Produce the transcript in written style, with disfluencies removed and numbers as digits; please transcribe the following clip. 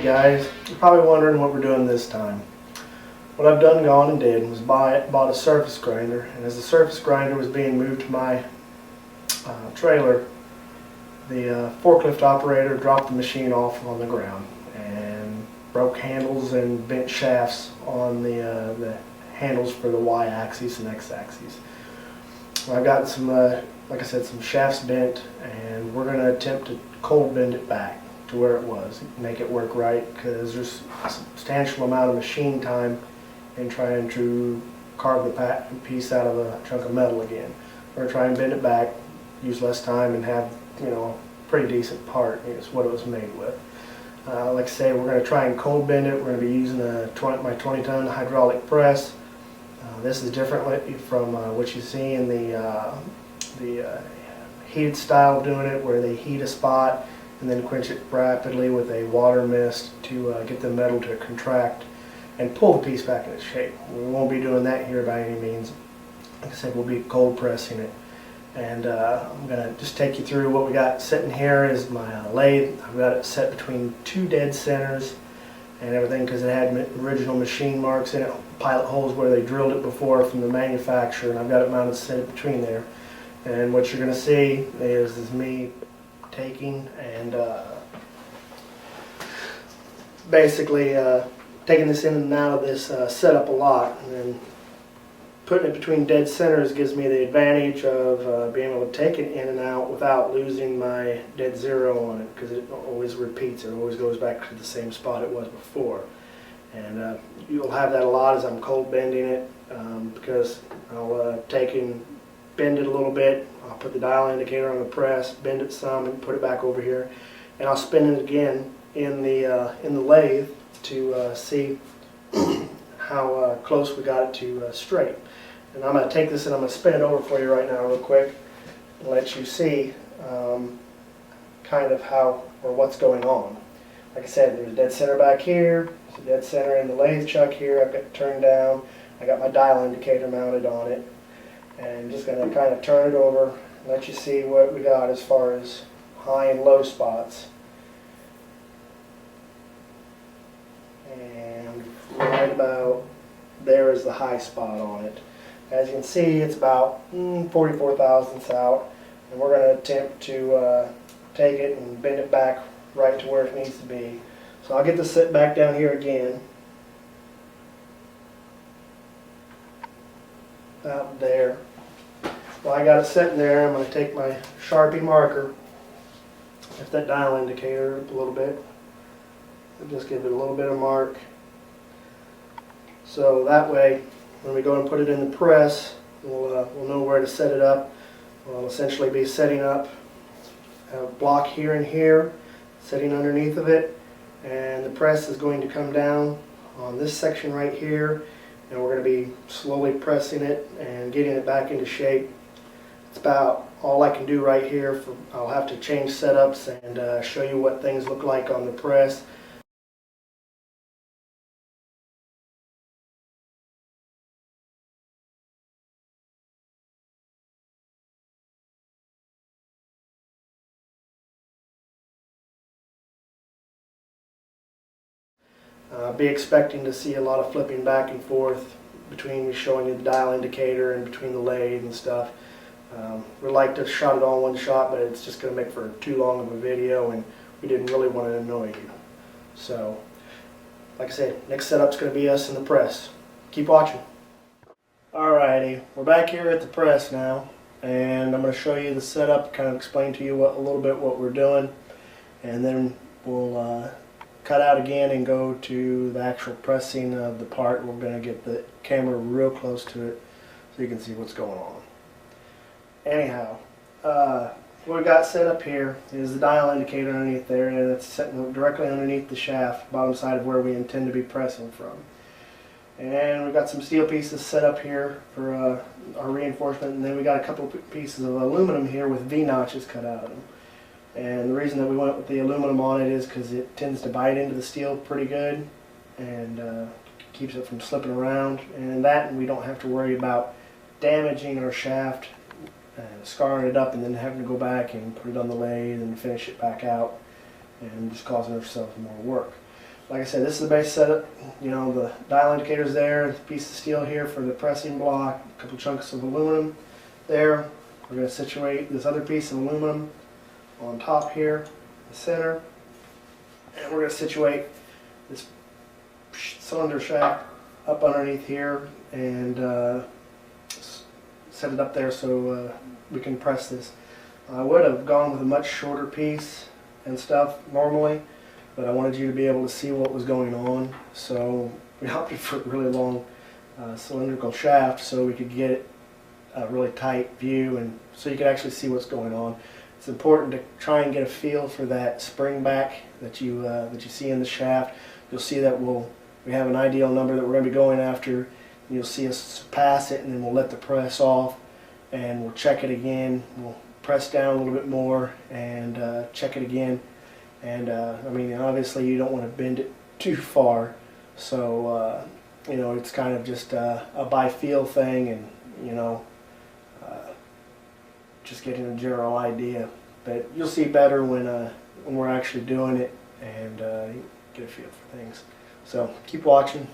Hey guys, you're probably wondering what we're doing this time. What I've gone and did was bought a surface grinder, and as the surface grinder was being moved to my trailer, the forklift operator dropped the machine off on the ground and broke handles and bent shafts on the handles for the Y-axis and X-axis. Well, I've gotten some, like I said, some shafts bent, and we're going to attempt to cold bend it back to where it was, make it work right, because there's a substantial amount of machine time in trying to carve the piece out of a chunk of metal again. We're going to try and bend it back, use less time, and have, a pretty decent part. It's what it was made with. Like I say, we're going to try and cold bend it. We're going to be using my 20-ton hydraulic press. This is different from what you see in the heated style of doing it, where they heat a spot and then quench it rapidly with a water mist to get the metal to contract and pull the piece back into shape. We won't be doing that here by any means. Like I said, we'll be cold pressing it. And I'm going to just take you through what we got sitting here is my lathe. I've got it set between two dead centers and everything because it had original machine marks in it, pilot holes where they drilled it before from the manufacturer, and I've got it mounted set between there. And what you're going to see is me taking and basically taking this in and out of this setup a lot, and then putting it between dead centers gives me the advantage of being able to take it in and out without losing my dead zero on it, because it always repeats. It always goes back to the same spot it was before. And you'll have that a lot as I'm cold bending it, because I'll take and bend it a little bit. I'll put the dial indicator on the press, bend it some, and put it back over here, and I'll spin it again in the lathe to see how close we got it to straight. And I'm going to take this and I'm going to spin it over for you right now real quick and let you see kind of how or what's going on. Like I said, there's a dead center back here, there's a dead center in the lathe chuck here. I've got it turned down. I got my dial indicator mounted on it. And just going to kind of turn it over and let you see what we got as far as high and low spots. And right about there is the high spot on it. As you can see, it's about 44 thousandths out, and we're going to attempt to take it and bend it back right to where it needs to be. So I'll get this set back down here again. About there. Well, I got it sitting there. I'm going to take my Sharpie marker, lift that dial indicator up a little bit, and just give it a little bit of mark. So that way, when we go and put it in the press, we'll know where to set it up. We'll essentially be setting up a block here and here, setting underneath of it, and the press is going to come down on this section right here, and we're going to be slowly pressing it and getting it back into shape. It's about all I can do right here. I'll have to change setups and show you what things look like on the press. Be expecting to see a lot of flipping back and forth between me showing you the dial indicator and between the lathe and stuff. We'd like to shot it all in one shot, but it's just going to make for too long of a video, and we didn't really want to annoy you. So, like I said, next setup's going to be us in the press. Keep watching. Alrighty, we're back here at the press now, and I'm going to show you the setup, kind of explain to you a little bit what we're doing, and then we'll cut out again and go to the actual pressing of the part. We're going to get the camera real close to it so you can see what's going on. Anyhow, what we got set up here is the dial indicator underneath there, and it's sitting directly underneath the shaft, bottom side of where we intend to be pressing from. And we've got some steel pieces set up here for our reinforcement, and then we got a couple of pieces of aluminum here with V-notches cut out of them. And the reason that we went with the aluminum on it is because it tends to bite into the steel pretty good and keeps it from slipping around. And we don't have to worry about damaging our shaft, scarring it up, and then having to go back and put it on the lathe and finish it back out and just causing ourselves more work. like I said, this is the base setup. You know, the dial indicator's there, a piece of steel here for the pressing block, a couple chunks of aluminum there. We're going to situate this other piece of aluminum on top here, the center. And we're going to situate this cylinder shaft up underneath here and set it up there so we can press this. I would have gone with a much shorter piece and stuff normally, but I wanted you to be able to see what was going on, so we opted for a really long cylindrical shaft so we could get a really tight view and so you could actually see what's going on. It's important to try and get a feel for that spring back that you see in the shaft. You'll see that we have an ideal number that we're going to be going after. You'll see us pass it, and then we'll let the press off, and we'll check it again. We'll press down a little bit more and check it again. And I mean, obviously you don't want to bend it too far, so you know, it's kind of just a by feel thing, and you know, just getting a general idea. But you'll see better when we're actually doing it and get a feel for things. So keep watching.